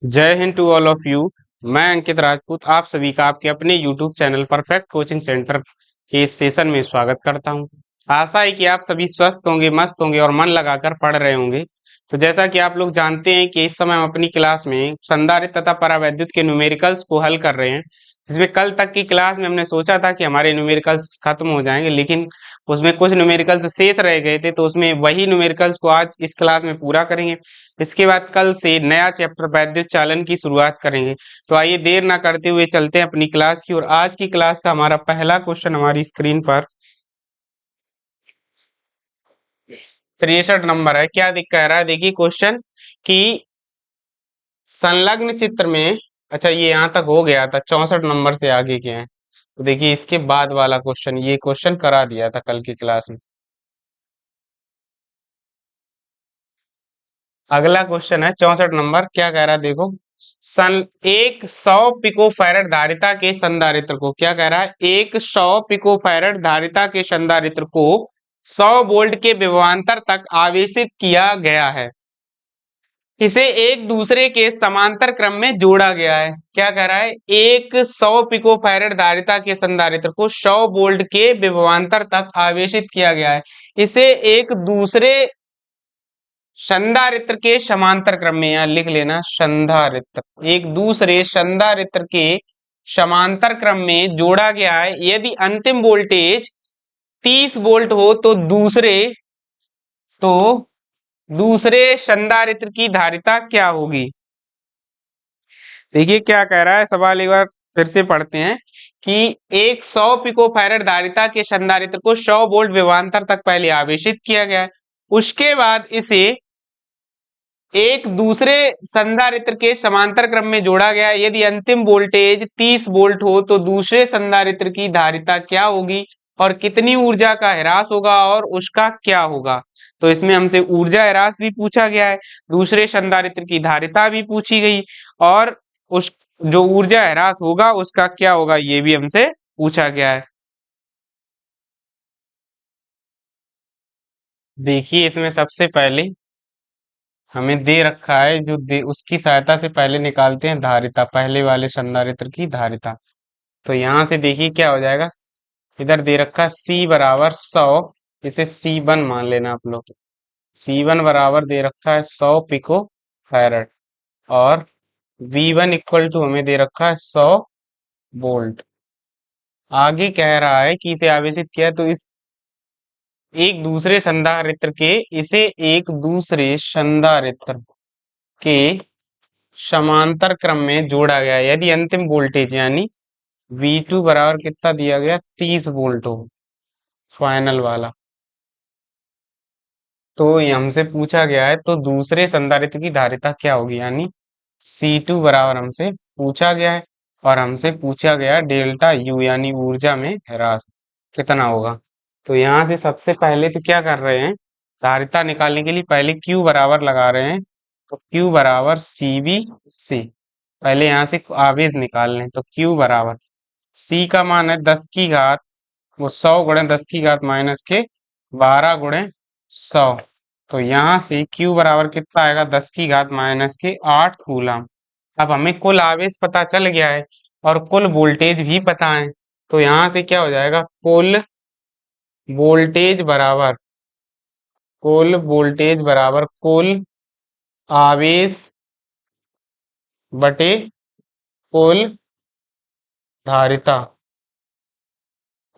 जय Hind to all of you. मैं अंकित राजपूत आप सभी का आपके अपने YouTube channel perfect coaching centre के इस सेशन में स्वागत करता हूं। आशा है कि आप सभी स्वस्थ होंगे, मस्त होंगे और मन लगाकर पढ़ रहे होंगे। तो जैसा कि आप लोग जानते हैं कि इस समय हम अपनी क्लास में संधारित्र तथा परावैद्युत के न्यूमेरिकल्स को हल कर रहे हैं, जिसमें कल तक की क्लास में हमने सोचा था कि हमारे न्यूमेरिकल्स खत्म हो जाएंगे, लेकिन उसमें कुछ न्यूमेरिकल्स शेष रह गए थे, तो उसमें वही न्यूमेरिकल्स को आज इस क्लास में पूरा करेंगे। इसके बाद कल से नया चैप्टर वैद्युत चालन की शुरुआत करेंगे। तो आइए देर ना करते हुए चलते हैं अपनी क्लास की और आज की क्लास का हमारा पहला क्वेश्चन हमारी स्क्रीन पर 63 नंबर है। क्या दिख कह रहा है, देखिए क्वेश्चन कि संलग्न चित्र में, अच्छा ये यहाँ तक हो गया था, 64 नंबर से आगे के हैं। तो देखिए इसके बाद वाला क्वेश्चन, ये क्वेश्चन करा दिया था कल की क्लास में। अगला क्वेश्चन है 64 नंबर। क्या कह रहा है देखो, सन एक 100 पिको फैरड धारिता के संधारित्र को, क्या कह रहा है, एक 100 पिको फैरड धारिता के संधारित्र को 100 वोल्ट के विभवांतर तक आवेशित किया गया है। इसे एक दूसरे के समांतर क्रम में जोड़ा गया है। क्या कह रहा है, एक 100 पिको फैरड धारिता के संधारित्र को 100 वोल्ट के विभवांतर तक आवेशित किया गया है। इसे एक दूसरे संधारित्र के समांतर क्रम में, यहां लिख लेना संधारित्र, एक दूसरे संधारित्र के समांतर क्रम में जोड़ा गया है। यदि अंतिम वोल्टेज 30 वोल्ट हो तो दूसरे संधारित्र की धारिता क्या होगी। देखिए क्या कह रहा है सवाल, एक बार फिर से पढ़ते हैं कि एक 100 पिको फैरड धारिता के संधारित्र को 100 वोल्ट विभवांतर तक पहले आवेशित किया गया है। उसके बाद इसे एक दूसरे संधारित्र के समांतर क्रम में जोड़ा गया। यदि अंतिम वोल्टेज 30 वोल्ट हो तो दूसरे संधारित्र की धारिता क्या होगी और कितनी ऊर्जा का ह्रास होगा और उसका क्या होगा। तो इसमें हमसे ऊर्जा ह्रास भी पूछा गया है, दूसरे संधारित्र की धारिता भी पूछी गई और उस जो ऊर्जा ह्रास होगा उसका क्या होगा ये भी हमसे पूछा गया है। देखिए इसमें सबसे पहले हमें दे रखा है, जो दे उसकी सहायता से पहले निकालते हैं धारिता, पहले वाले संधारित्र की धारिता। तो यहां से देखिए क्या हो जाएगा, इधर दे रखा है C बराबर 100, इसे C1 मान लेना आप लोग। C1 बराबर दे रखा है 100 पिको फैरड और V1 इक्वल टू हमें दे रखा है 100 वोल्ट। आगे कह रहा है कि इसे आवेशित किया तो इस एक दूसरे संधारित्र के, इसे एक दूसरे संधारित्र के समांतर क्रम में जोड़ा गया। यदि अंतिम वोल्टेज यानी V2 बराबर कितना दिया गया, 30 वोल्ट हो, फाइनल वाला, तो ये हमसे पूछा गया है तो दूसरे संधारित्र की धारिता क्या होगी, यानी C2 बराबर हमसे पूछा गया है और हमसे पूछा गया डेल्टा U यानी ऊर्जा में ह्रास कितना होगा। तो यहाँ से सबसे पहले तो क्या कर रहे हैं, धारिता निकालने के लिए पहले Q बराबर लगा रहे हैं। तो Q बराबर CB/C, पहले यहाँ से आवेश निकाल लें। तो Q बराबर C का मान है 10 की घात, वो 100 गुणे 10 की घात माइनस के 12 गुणे 100। तो यहाँ से Q बराबर कितना आएगा, 10 की घात माइनस के 8 कूलम। अब हमें कुल आवेश पता चल गया है और कुल वोल्टेज भी पता है। तो यहाँ से क्या हो जाएगा, वोल्टेज बराबर कुल आवेश बटे कुल धारिता,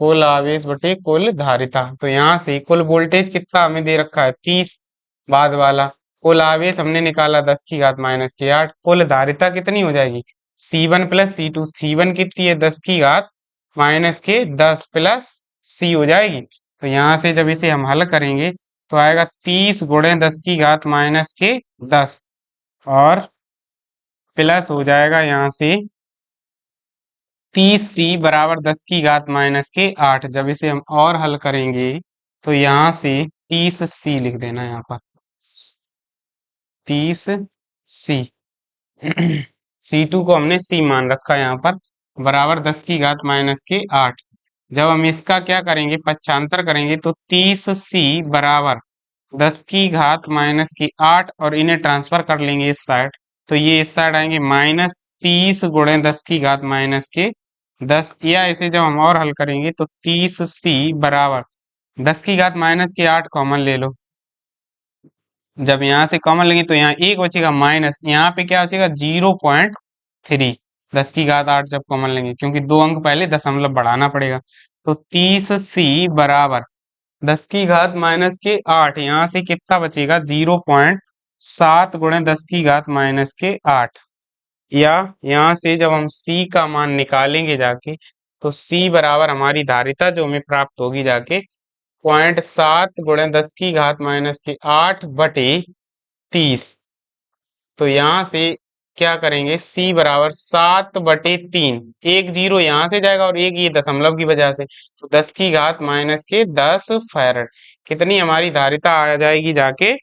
कुल आवेश बटे कुल धारिता। तो यहाँ से कुल वोल्टेज कितना हमें दे रखा है, 30 बाद वाला, कुल आवेश हमने निकाला 10 की घात माइनस के 8, कुल धारिता कितनी हो जाएगी, C1 प्लस C2। C1 कितनी है, 10 की घात माइनस के 10 प्लस C हो जाएगी। तो यहाँ से जब इसे हम हल करेंगे तो आएगा 30 गुणे 10 की घात माइनस के 10 और प्लस हो जाएगा यहाँ से 30C बराबर 10 की घात माइनस के 8। जब इसे हम और हल करेंगे तो यहाँ से 30C लिख देना, यहाँ पर 30C C2 को हमने C मान रखा है यहाँ पर, बराबर 10 की घात माइनस के 8। जब हम इसका क्या करेंगे, पक्षांतर करेंगे तो 30C बराबर 10 की घात माइनस की 8 और इन्हें ट्रांसफर कर लेंगे इस साइड। तो ये इस साइड आएंगे -30 × 10⁻⁻10, या इसे जब हम और हल करेंगे तो 30c बराबर 10⁻⁻8 कॉमन ले लो। जब यहाँ से कॉमन लेंगे तो यहाँ एक बचेगा माइनस, यहाँ पे क्या बचेगा 0.3। 10⁻8 जब कॉमन लेंगे, क्योंकि दो अंक पहले दशमलव बढ़ाना पड़ेगा। तो 30c बराबर 10⁻⁸ यहाँ से कितना बचेगा 0.7 × 10⁻⁸, या यहाँ से जब हम c का मान निकालेंगे जाके, तो c बराबर हमारी धारिता जो हमें प्राप्त होगी जाके 0.7 × 10⁻⁸ बटे 30। तो यहाँ से क्या करेंगे, c बराबर 7/3, एक जीरो यहाँ से जाएगा और एक ये दशमलव की वजह से, तो 10⁻⁻10 फैरड कितनी हमारी धारिता आ जाएगी जाके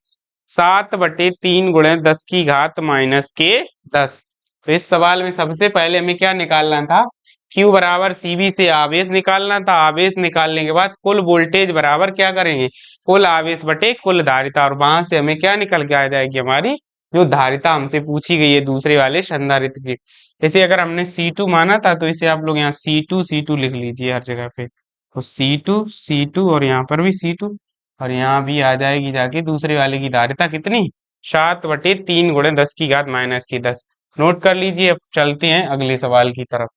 7/3 × 10⁻⁻10। तो इस सवाल में सबसे पहले हमें क्या निकालना था, Q बराबर CV से आवेश निकालना था। आवेश निकालने के बाद कुल वोल्टेज बराबर क्या करेंगे, कुल आवेश बटे कुल धारिता, और वहां से हमें क्या निकल के आ जाएगी हमारी जो धारिता हमसे पूछी गई है दूसरे वाले संधारित्र की। जैसे अगर हमने C2 माना था तो इसे आप लोग यहाँ C2 लिख लीजिए हर जगह पे। तो C2 और यहाँ पर भी C2, और यहाँ भी आ जाएगी जाके दूसरे वाले की धारिता कितनी 7/3 × 10⁻⁻10। नोट कर लीजिए। अब चलते हैं अगले सवाल की तरफ।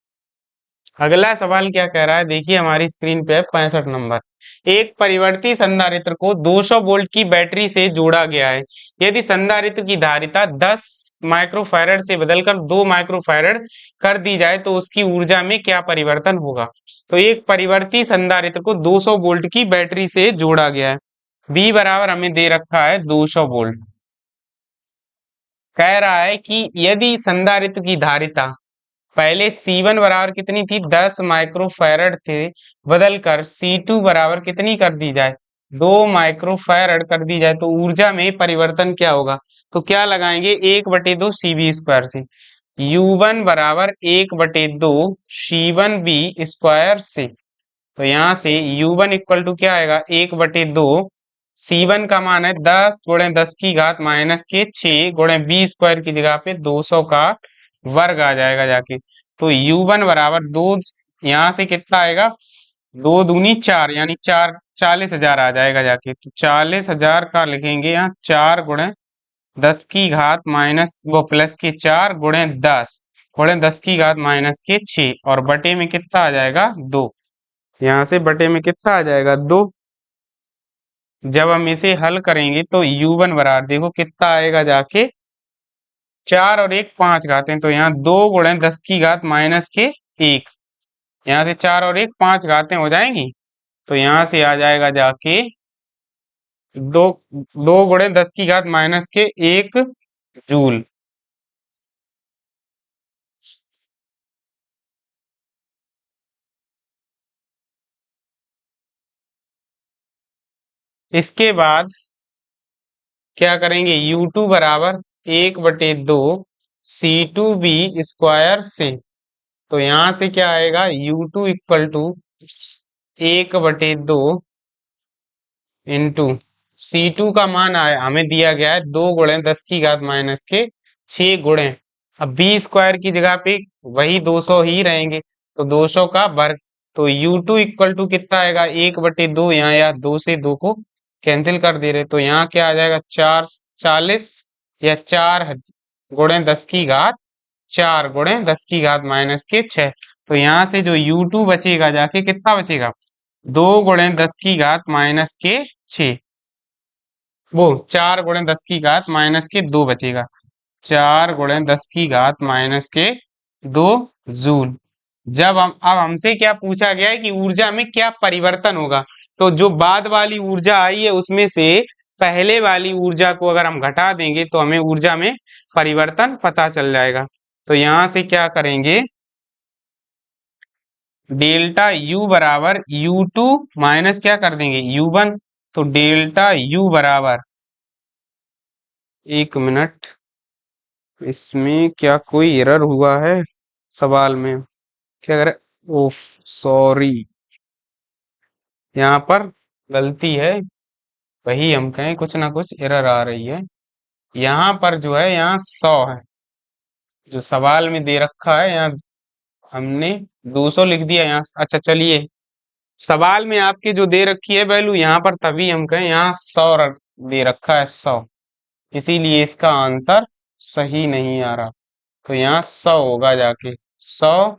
अगला सवाल क्या कह रहा है, देखिए हमारी स्क्रीन पे है 65 नंबर। एक परिवर्ती संधारित्र को 200 वोल्ट की बैटरी से जोड़ा गया है। यदि संधारित्र की धारिता 10 माइक्रोफैरड से बदलकर 2 माइक्रोफैरड कर दी जाए तो उसकी ऊर्जा में क्या परिवर्तन होगा। तो एक परिवर्ती संधारित्र को 200 वोल्ट की बैटरी से जोड़ा गया है। बी बराबर हमें दे रखा है 200 वोल्ट। कह रहा है कि यदि संधारित्र की धारिता पहले C1 बराबर कितनी थी 10 माइक्रोफैरड थे, बदलकर C2 बराबर कितनी कर दी जाए 2 माइक्रोफैरड कर दी जाए तो ऊर्जा में परिवर्तन क्या होगा। तो क्या लगाएंगे 1/2 CV² से, U1 बराबर 1/2 C1V² से। तो यहाँ से U1 इक्वल टू क्या आएगा 1/2, C1 का मान है 10 × 10⁻⁻6 × V² की जगह पे 200 का वर्ग आ जाएगा जाके। तो U1 बराबर 2, यहाँ से कितना आएगा 2 दूनी 4, यानी 40,000 आ जाएगा जाके। तो 40,000 का लिखेंगे यहाँ 4 × 10⁻⁻, वो प्लस के 4 × 10⁻⁻6 और बटे में कितना आ जाएगा 2। यहाँ से बटे में कितना आ जाएगा 2। जब हम इसे हल करेंगे तो U1 बराबर देखो कितना आएगा जाके 4 और 1 5 घाते हैं, तो यहाँ 2 × 10⁻⁻1, यहाँ से 4 और 1 5 घातें हो जाएंगी। तो यहाँ से आ जाएगा जाके 2 × 10⁻⁻1 जूल। इसके बाद क्या करेंगे U2 बराबर 1/2 C2V² से। तो यहाँ से क्या आएगा U2 equal to 1/2 into C2 का मान आया हमें दिया गया है 2 × 10⁻⁻6 गुणे, अब V² की जगह पे वही 200 ही रहेंगे, तो 200 का वर्ग। तो U2 इक्वल टू कितना आएगा 1/2, यहाँ या 2 से 2 को कैंसिल कर दे रहे, तो यहाँ क्या आ जाएगा 40 या 4 × 10⁻⁻4 × 10⁻⁻6। तो यहाँ से जो U2 बचेगा जाके कितना बचेगा 2 × 10⁻⁻6, वो 4 × 10⁻⁻2 बचेगा, 4 × 10⁻⁻2 जूल। जब हम अब हमसे क्या पूछा गया है कि ऊर्जा में क्या परिवर्तन होगा, तो जो बाद वाली ऊर्जा आई है उसमें से पहले वाली ऊर्जा को अगर हम घटा देंगे तो हमें ऊर्जा में परिवर्तन पता चल जाएगा। तो यहाँ से क्या करेंगे डेल्टा U बराबर U2 माइनस क्या कर देंगे U1, तो डेल्टा U बराबर, एक मिनट, इसमें क्या कोई एरर हुआ है सवाल में, क्या करे, ओफ सॉरी, यहाँ पर गलती है, वही हम कहें कुछ ना कुछ एरर आ रही है। यहाँ पर जो है यहाँ 100 है, जो सवाल में दे रखा है यहाँ हमने 200 लिख दिया यहाँ। अच्छा चलिए, सवाल में आपके जो दे रखी है वैल्यू यहाँ पर तभी हम कहें, यहाँ 100 दे रखा है 100, इसीलिए इसका आंसर सही नहीं आ रहा। तो यहाँ 100 होगा जाके 100।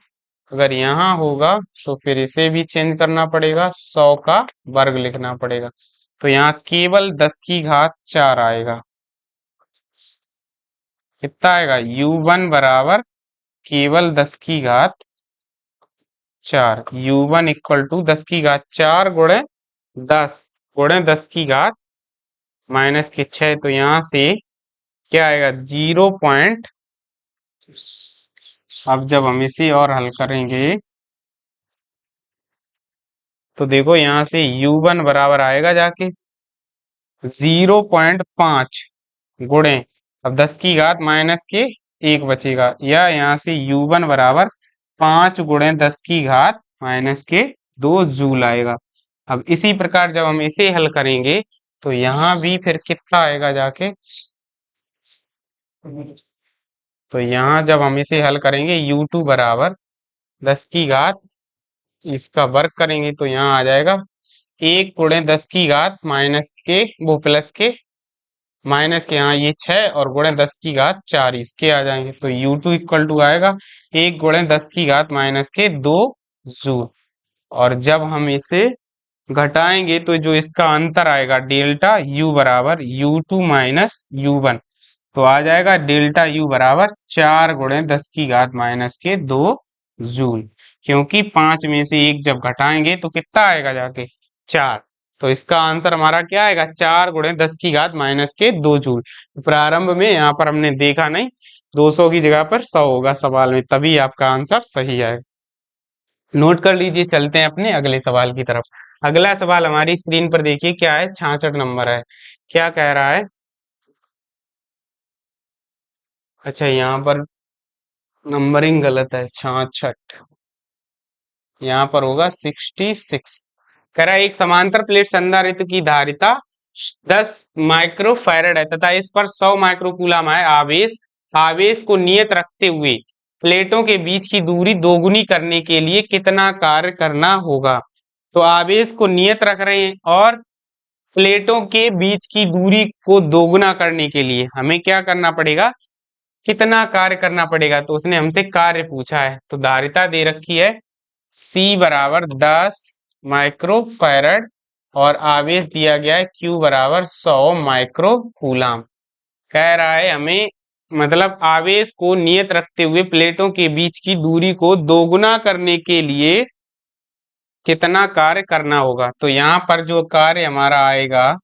अगर यहाँ होगा तो फिर इसे भी चेंज करना पड़ेगा, 100 का वर्ग लिखना पड़ेगा। तो यहाँ केवल 10 की घात 4 आएगा। कितना आएगा? u1 बराबर केवल 10 की घात 4। u1 इक्वल टू 10 की घात 4 गुणे 10 गुणे 10 की घात माइनस के 6। तो यहाँ से क्या आएगा? 0 अब जब हम इसे और हल करेंगे तो देखो यहाँ से u1 बराबर आएगा जाके 0.5 गुणे, अब 10 की घात माइनस के 1 बचेगा, या यहाँ से u1 बराबर 5 गुणे 10 की घात माइनस के 2 जूल आएगा। अब इसी प्रकार जब हम इसे हल करेंगे तो यहाँ भी फिर कितना आएगा जाके, तो यहाँ जब हम इसे हल करेंगे u2 बराबर 10 की घात, इसका वर्ग करेंगे तो यहाँ आ जाएगा 1 गुणे 10 की घात माइनस के वो प्लस के माइनस के, यहाँ ये 6 और गुणे 10 की घात 4 इसके आ जाएंगे। तो u2 इक्वल टू आएगा 1 गुणे 10 की घात माइनस के 2 जूल। और जब हम इसे घटाएंगे तो जो इसका अंतर आएगा डेल्टा u बराबर u2 माइनस u1, तो आ जाएगा डेल्टा u बराबर 4 गुणे 10 की घात माइनस के 2 जूल। क्योंकि 5 में से 1 जब घटाएंगे तो कितना आएगा जाके? 4। तो इसका आंसर हमारा क्या आएगा? 4 गुणे 10 की घात माइनस के 2 जूल। प्रारंभ में यहाँ पर हमने देखा नहीं, 200 की जगह पर 100 होगा सवाल में, तभी आपका आंसर सही आएगा। नोट कर लीजिए। चलते हैं अपने अगले सवाल की तरफ। अगला सवाल हमारी स्क्रीन पर देखिए क्या है, 66 नंबर है। क्या कह रहा है? अच्छा यहाँ पर नंबरिंग गलत है, 66 यहाँ पर होगा 66। कह रहा है एक समांतर प्लेट संधारित्र की धारिता 10 माइक्रो फैरेड है तथा इस पर 100 माइक्रो कूलम है आवेश। आवेश को नियत रखते हुए प्लेटों के बीच की दूरी दोगुनी करने के लिए कितना कार्य करना होगा? तो आवेश को नियत रख रहे हैं और प्लेटों के बीच की दूरी को दोगुना करने के लिए हमें क्या करना पड़ेगा? कितना कार्य करना पड़ेगा? तो उसने हमसे कार्य पूछा है। तो धारिता दे रखी है C बराबर 10 माइक्रो फैरड और आवेश दिया गया है Q बराबर 100 माइक्रो कूलम। कह रहा है हमें मतलब आवेश को नियत रखते हुए प्लेटों के बीच की दूरी को दोगुना करने के लिए कितना कार्य करना होगा। तो यहाँ पर जो कार्य हमारा आएगा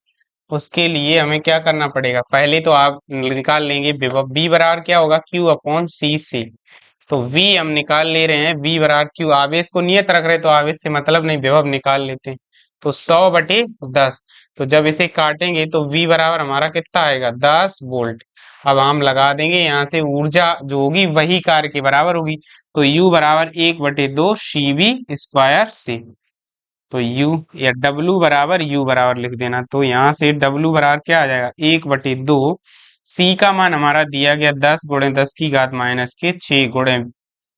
उसके लिए हमें क्या करना पड़ेगा? पहले तो आप निकाल लेंगे विभव, V बराबर क्या होगा? Q अपॉन C से। तो V हम निकाल ले रहे हैं, V बराबर Q, आवेश को नियत रख रहे हैं तो आवेश से मतलब नहीं, विभव निकाल लेते हैं। तो 100/10। तो जब इसे काटेंगे तो V बराबर हमारा कितना आएगा? 10 वोल्ट। अब हम लगा देंगे यहाँ से ऊर्जा जो होगी वही कार्य के बराबर होगी। तो U बराबर 1/2 CV स्क्वायर से। तो U या W बराबर U बराबर लिख देना। तो यहाँ से W बराबर क्या आ जाएगा? 1/2। C का मान हमारा दिया गया 10 गुणे 10 की घात माइनस के 6 गुणे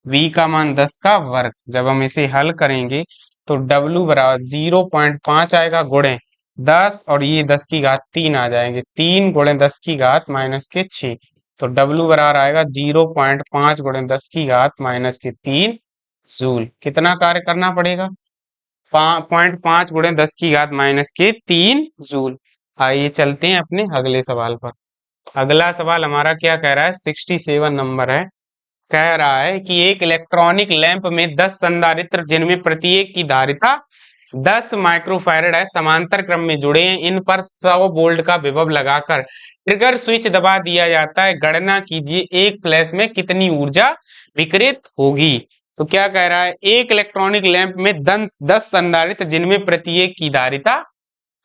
V का मान 10 का वर्ग। जब हम इसे हल करेंगे तो W बराबर 0.5 आएगा गुणे 10 और ये 10 की घात 3 आ जाएंगे, 3 गुणे 10 की घात माइनस के 6। तो W बराबर आएगा 0.5 गुणे 10 की घात माइनस के 3 जूल। कितना कार्य करना पड़ेगा? 0.5 गुणे 10 की घात माइनस के 3 जूल। आइए चलते हैं अपने अगले सवाल पर। अगला सवाल हमारा क्या कह रहा है? 67 नंबर है। कह रहा है कि एक इलेक्ट्रॉनिक लैंप में 10 संधारित्र जिनमें प्रत्येक की धारिता 10 माइक्रोफैरड है समांतर क्रम में जुड़े हैं। इन पर 100 वोल्ट का विभव लगाकर ट्रिगर स्विच दबा दिया जाता है। गणना कीजिए एक फ्लैश में कितनी ऊर्जा विकिरित होगी। तो क्या कह रहा है? एक इलेक्ट्रॉनिक लैंप में 10 संधारित्र जिनमें प्रत्येक की धारिता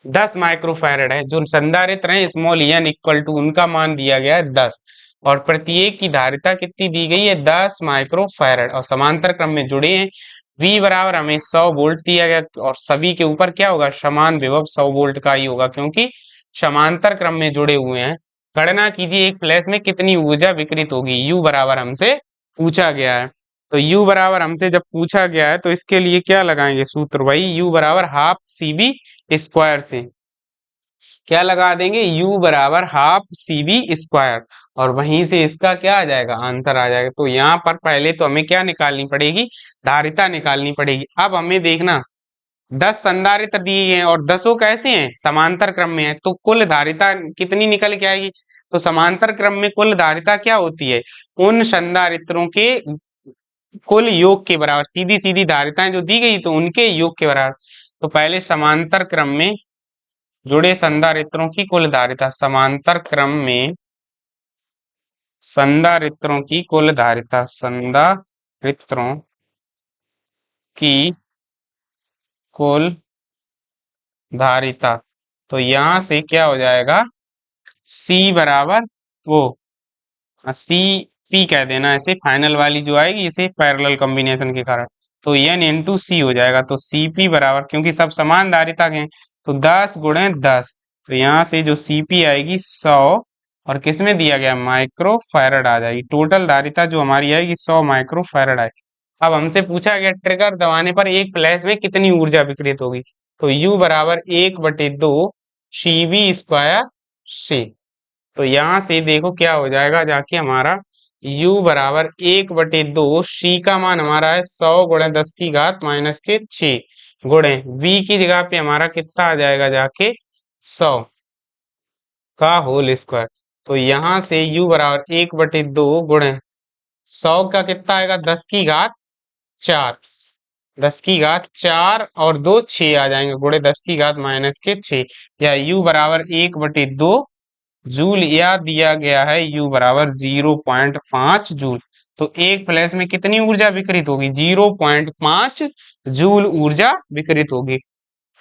10 माइक्रोफैरड है। जो संधारित्र है स्मॉल एन इक्वल टू उनका मान दिया गया है 10 और प्रत्येक की धारिता कितनी दी गई है? 10 माइक्रोफैरड और समांतर क्रम में जुड़े हैं। V बराबर हमें 100 वोल्ट दिया गया और सभी के ऊपर क्या होगा? समान विभव 100 वोल्ट का ही होगा क्योंकि समांतर क्रम में जुड़े हुए हैं। गणना कीजिए एक फ्लैश में कितनी ऊर्जा विकिरित होगी, यू बराबर हमसे पूछा गया है। तो यू बराबर हमसे जब पूछा गया है तो इसके लिए क्या लगाएंगे सूत्र, वही यू बराबर हाफ सी बी स्क्वायर से क्या लगा देंगे, u बराबर हाफ सी बी स्क्वायर, और वहीं से इसका क्या आ जाएगा, आंसर आ जाएगा। तो यहाँ पर पहले तो हमें क्या निकालनी पड़ेगी, धारिता निकालनी पड़ेगी। अब हमें देखना 10 संधारित्र दिए गए हैं और 10 कैसे हैं, समांतर क्रम में है, तो कुल धारिता कितनी निकल के आएगी। तो समांतर क्रम में कुल धारिता क्या होती है, उन संधारित्रों के कुल योग के बराबर, सीधी सीधी धारिताएं जो दी गई तो उनके योग के बराबर। तो पहले समांतर क्रम में जुड़े संधारित्रों की कुल धारिता, समांतर क्रम में संधारित्रों की कुल धारिता, संधारित्रों की कुल धारिता। तो यहां से क्या हो जाएगा, C बराबर वो सी पी कह देना, ऐसे फाइनल वाली जो आएगी इसे पैरेलल कॉम्बिनेशन के कारण, तो N इंटू सी हो जाएगा। तो सी पी बराबर, क्योंकि सब समान धारिता के हैं, तो 10 गुणे 10, तो यहाँ से जो सी पी आएगी 100, और किसमें दिया गया, माइक्रो फैरड आ जाएगी। टोटल धारिता जो हमारी आएगी 100 माइक्रो फैरड आएगी। अब हमसे पूछा गया ट्रिगर दबाने पर एक फ्लैश में कितनी ऊर्जा विकिरित होगी, तो U बराबर 1/2 सी बी स्क्वायर से। तो यहां से देखो क्या हो जाएगा जाके हमारा, u बराबर 1/2, सी का मान हमारा है 100 गुणे 10 की घात माइनस के 6 गुणे v की जगह पे हमारा कितना आ जाएगा जाके 100 का होल स्क्वायर। तो यहां से u बराबर 1/2 गुणे 100 का कितना आएगा, 10 की घात 4, 10 की घात 4 और 2 6 आ जाएंगे, गुणे 10 की घात माइनस के 6, या u बराबर 1/2 जूल, या दिया गया है u बराबर 0.5 जूल। तो एक फ्लैश में कितनी ऊर्जा विकिरित होगी, 0.5 जूल ऊर्जा विकिरित होगी।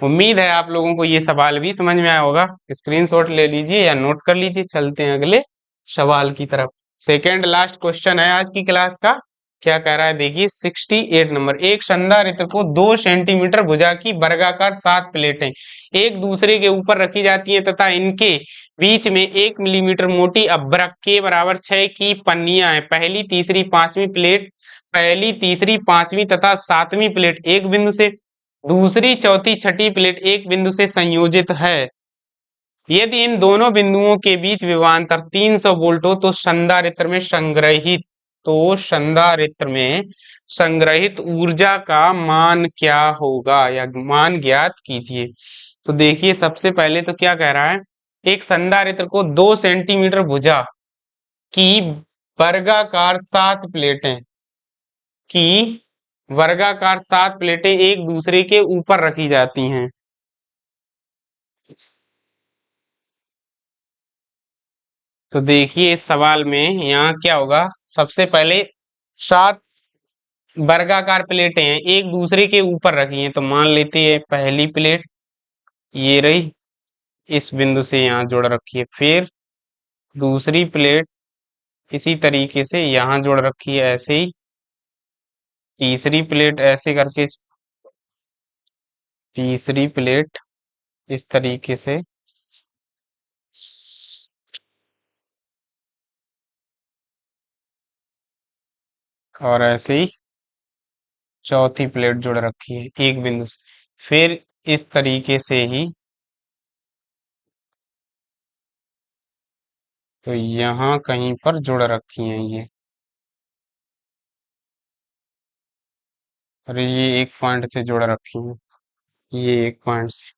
उम्मीद है आप लोगों को ये सवाल भी समझ में आया होगा, स्क्रीनशॉट ले लीजिए या नोट कर लीजिए। चलते हैं अगले सवाल की तरफ। सेकेंड लास्ट क्वेश्चन है आज की क्लास का। क्या कह रहा है देखिए, 68 नंबर, एक संधारित्र को 2 सेंटीमीटर भुजा की वर्गाकार 7 प्लेटें एक दूसरे के ऊपर रखी जाती हैं तथा इनके बीच में 1 मिलीमीटर मोटी अभ्रक के बराबर 6 की पन्नियां हैं। पहली तीसरी पांचवी तथा सातवीं प्लेट एक बिंदु से, दूसरी चौथी छठी प्लेट एक बिंदु से संयोजित है। यदि इन दोनों बिंदुओं के बीच विभवांतर 300 वोल्ट हो तो संधारित्र में संग्रहित ऊर्जा का मान क्या होगा, या मान ज्ञात कीजिए। तो देखिए सबसे पहले तो क्या कह रहा है, एक संधारित्र को 2 सेंटीमीटर भुजा की वर्गाकार 7 प्लेटें एक दूसरे के ऊपर रखी जाती हैं। तो देखिए इस सवाल में यहाँ क्या होगा, सबसे पहले 7 वर्गाकार प्लेटें हैं एक दूसरे के ऊपर रखी हैं, तो मान लेते हैं पहली प्लेट ये रही, इस बिंदु से यहाँ जोड़ रखी है, फिर दूसरी प्लेट इसी तरीके से यहाँ जोड़ रखी है ऐसे ही, तीसरी प्लेट ऐसे करके, तीसरी प्लेट इस तरीके से, और ऐसे ही चौथी प्लेट जोड़ रखी है एक बिंदु से, फिर इस तरीके से ही, तो यहाँ कहीं पर जुड़ रखी हैं ये, और ये एक पॉइंट से जोड़ रखी हैं, ये एक पॉइंट से।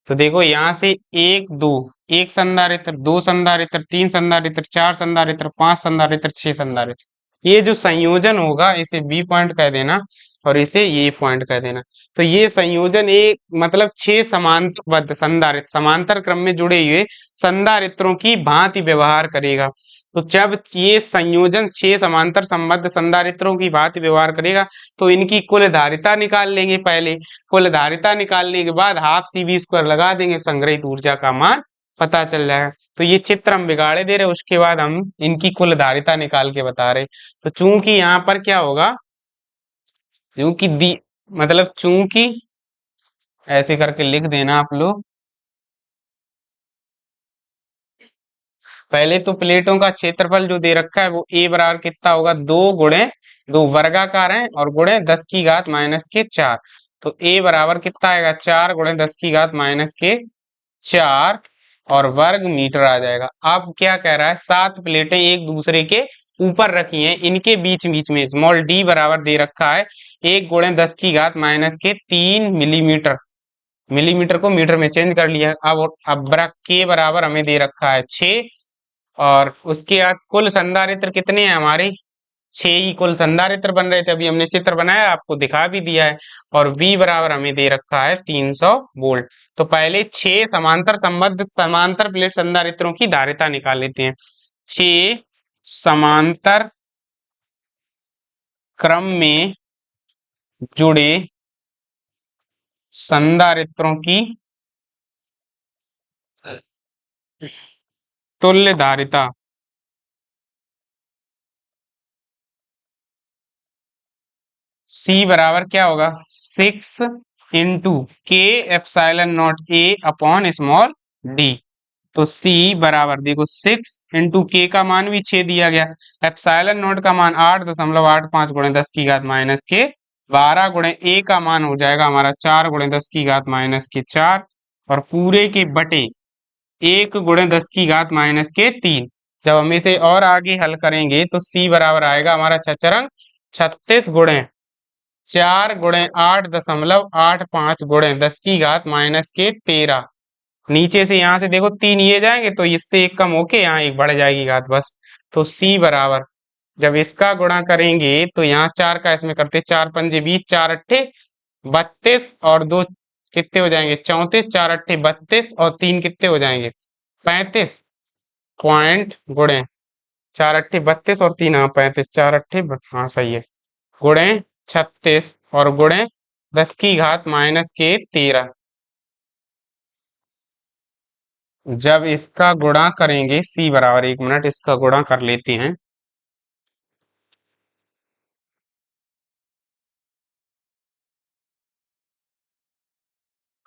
तो देखो यहाँ से एक दो, एक संधारित्र, दो संधारित्र, तीन संधारित्र, चार संधारित्र, पांच संधारित्र, छह संधारित्र, ये जो संयोजन होगा इसे बी पॉइंट कह देना और इसे ये पॉइंट कह देना। तो ये संयोजन एक मतलब 6 समांतरबद्ध संधारित्र, समांतर क्रम में जुड़े हुए संधारित्रों की भांति व्यवहार करेगा। तो जब ये संयोजन 6 समांतर संबद्ध संधारित्रों की भांति व्यवहार करेगा तो इनकी कुल धारिता निकाल लेंगे पहले, कुल धारिता निकालने के बाद हाफ सी बी स्क्वायर लगा देंगे, संग्रहित ऊर्जा का मान पता चल जाएगा। तो ये चित्र हम बिगाड़े दे रहे, उसके बाद हम इनकी कुल धारिता निकाल के बता रहे। तो चूंकि यहाँ पर क्या होगा, क्योंकि दी मतलब चूंकि, ऐसे करके लिख देना आप लोग, पहले तो प्लेटों का क्षेत्रफल जो दे रखा है वो ए बराबर कितना होगा, 2 × 2 वर्गाकार है और गुणे 10⁻⁻⁴। तो ए बराबर कितना आएगा, 4 × 10⁻⁻⁴ और वर्ग मीटर आ जाएगा। अब क्या कह रहा है, 7 प्लेटें एक दूसरे के ऊपर रखी हैं, इनके बीच बीच में स्मॉल डी बराबर दे रखा है 1 × 10⁻³ मिलीमीटर। मिलीमीटर को मीटर में चेंज कर लिया। अब के बराबर हमें दे रखा है 6 और उसके बाद कुल संधारित्र कितने हैं हमारे, 6 ही कुल संधारित्र बन रहे थे, अभी हमने चित्र बनाया आपको दिखा भी दिया है। और V बराबर हमें दे रखा है 300 वोल्ट। तो पहले 6 समांतर संबद्ध समांतर प्लेट संधारित्रों की धारिता निकाल लेते हैं। 6 समांतर क्रम में जुड़े संधारित्रों की तुल्य धारिता C बराबर क्या होगा, 6 इंटू के epsilon not a upon small D. तो C बराबर देखो 6 इंटू के का मान भी 6 दिया गया, एप्सिलॉन नॉट का मान 8.85 × 10⁻⁻के 12 गुणे ए का मान हो जाएगा हमारा 4 × 10⁻⁻⁴ और पूरे के बटे 1 × 10⁻⁻3। जब हम इसे और आगे हल करेंगे तो C बराबर आएगा हमारा छचरंग 36 गुणे 4 गुणे 8.85 गुणे 10⁻⁻13। नीचे से यहाँ से देखो 3 ये जाएंगे तो इससे एक कम होके यहाँ एक बढ़ जाएगी घात बस। तो C बराबर जब इसका गुणा करेंगे तो यहाँ 4 का इसमें करते 4 पंजे 20, 4 अट्ठे 32 और 2 कितने हो जाएंगे 34, 4 अट्ठे 32 और 3 कितने हो जाएंगे 35 पॉइंट गुणे 4 अट्ठे 32 और 3 हाँ 35, 4 अट्ठे हाँ सही है गुणे 36 और गुणे 10⁻⁻13। जब इसका गुणा करेंगे C बराबर, 1 मिनट इसका गुणा कर लेते हैं।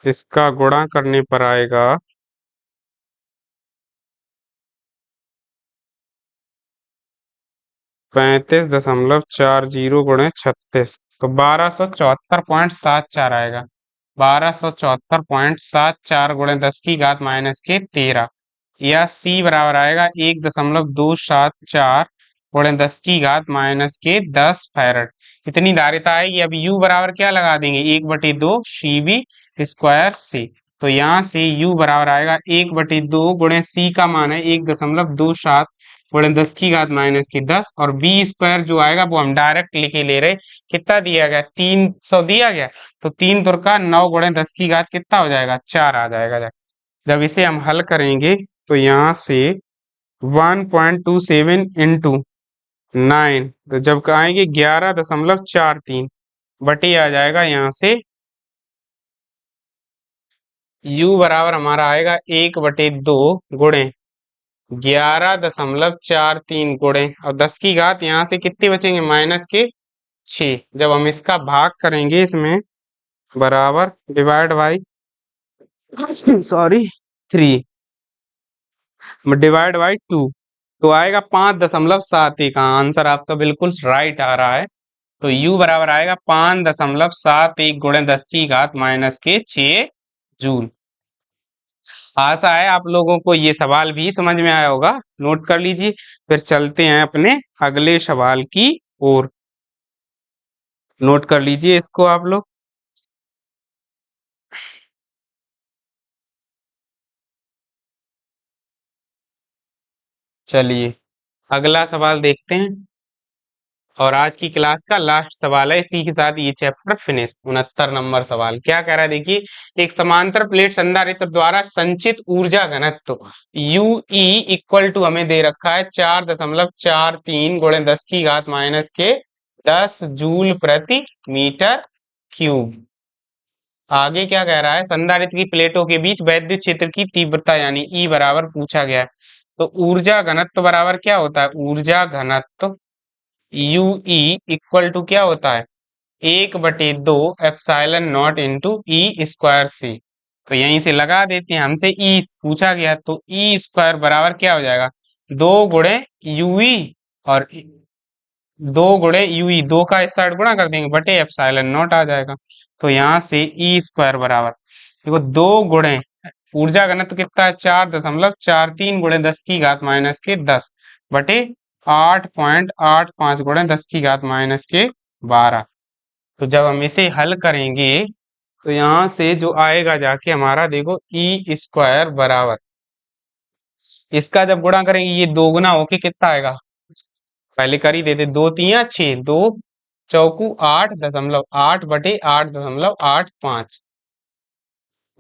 इसका गुणा करने पर आएगा 35.40 गुणे 36 तो 1274.74 आएगा। 1274.74 गुणे 10⁻⁻13 या C बराबर आएगा 1.274 गुणे 10⁻⁻10 फैरड। इतनी धारिता आएगी। अब U बराबर क्या लगा देंगे, 1/2 CV स्क्वायर C। तो यहाँ से U बराबर आएगा 1/2 गुणे C का मान है 1.27 गुणे 10⁻⁻10 और B स्क्वायर जो आएगा वो हम डायरेक्ट लिखे ले रहे। कितना दिया गया, 300 दिया गया तो 3 तुरका 9 गुणे 10 की घात कितना हो जाएगा 4 आ जाएगा। जब इसे हम हल करेंगे तो यहाँ से 1.27 इंटू 9 तो जब आएंगे 11.43 बटे आ जाएगा यहाँ से U बराबर हमारा आएगा 1/2 गुणे 11.43 गुणे और 10 की घात यहाँ से कितने बचेंगे माइनस के 6। जब हम इसका भाग करेंगे इसमें बराबर divide by sorry 3 divide by 2 तो आएगा 5.71। आंसर आपका बिल्कुल राइट आ रहा है। तो U बराबर आएगा 5.71 गुणे 10 की घात माइनस के 6 जूल। आशा है आप लोगों को ये सवाल भी समझ में आया होगा, नोट कर लीजिए। फिर चलते हैं अपने अगले सवाल की ओर। नोट कर लीजिए इसको आप लोग। चलिए अगला सवाल देखते हैं और आज की क्लास का लास्ट सवाल है। इसी के साथ ये चैप्टर फिनिश। 69 नंबर सवाल क्या कह रहा है, देखिए एक समांतर प्लेट संधारित्र द्वारा संचित ऊर्जा घनत्व UE इक्वल टू हमें दे रखा है 4.43 गुणे 10 की घात माइनस के 10 जूल प्रति मीटर क्यूब। आगे क्या कह रहा है, संधारित्र की प्लेटों के बीच वैद्युत क्षेत्र की तीव्रता यानी E बराबर पूछा गया है। तो ऊर्जा घनत्व बराबर क्या होता है, ऊर्जा घनत्व UE इक्वल टू क्या होता है 1/2 epsilon not into E square C। तो यहीं से लगा देते हैं। हमसे ई पूछा गया, तो ई स्क्वायर बराबर क्या हो जाएगा, 2 यूई, और 2 दो का इस साइड गुणा कर देंगे बटे एप्सिलॉन नॉट आ जाएगा। तो यहाँ से ई स्क्वायर बराबर, देखो 2 ऊर्जा घनत्व कितना है, 4.43 गुणे 10 की घात -10 बटे 8.85 गुणे 10 की घात -12। तो जब हम इसे हल करेंगे तो यहाँ से जो आएगा जाके हमारा, देखो ई स्क्वायर बराबर, इसका जब गुणा करेंगे ये 2 गुना होके कितना आएगा, पहले कर ही देते, 2 × 3 = 6, 2 × 4 = 8 बटे 8.85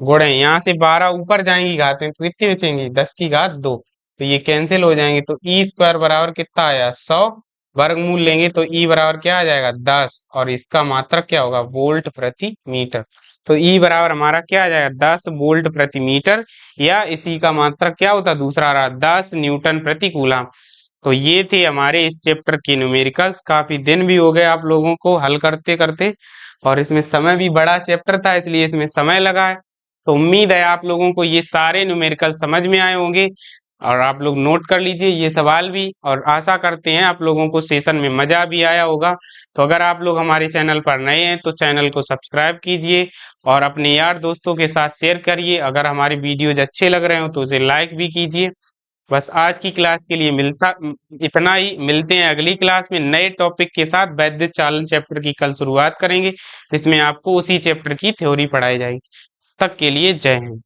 गुणे, यहाँ से 12 ऊपर जाएंगी घातें तो कितनी बचेंगी, 10 की घात 2। तो ये कैंसिल हो जाएंगे, तो ई स्क्वायर बराबर कितना आया, 100। वर्गमूल लेंगे तो ई बराबर क्या आ जाएगा, 10, और इसका मात्रक क्या होगा, वोल्ट प्रति मीटर। तो ई बराबर हमारा क्या आ जाएगा, 10 वोल्ट प्रति मीटर, या इसी का मात्रक क्या होता, दूसरा रहा 10 न्यूटन प्रति कूलम। तो ये थे हमारे इस चैप्टर के न्यूमेरिकल्स। काफी दिन भी हो गए आप लोगों को हल करते करते, और इसमें समय भी बड़ा चैप्टर था इसलिए इसमें समय लगा है। तो उम्मीद है आप लोगों को ये सारे न्यूमेरिकल समझ में आए होंगे, और आप लोग नोट कर लीजिए ये सवाल भी, और आशा करते हैं आप लोगों को सेशन में मजा भी आया होगा। तो अगर आप लोग हमारे चैनल पर नए हैं तो चैनल को सब्सक्राइब कीजिए, और अपने यार दोस्तों के साथ शेयर करिए। अगर हमारे वीडियोज अच्छे लग रहे हो तो उसे लाइक भी कीजिए। बस आज की क्लास के लिए इतना ही। मिलते हैं अगली क्लास में नए टॉपिक के साथ। वैद्युत चालन चैप्टर की कल शुरुआत करेंगे, जिसमें आपको उसी चैप्टर की थ्योरी पढ़ाई जाएगी। तब तक के लिए जय हिंद।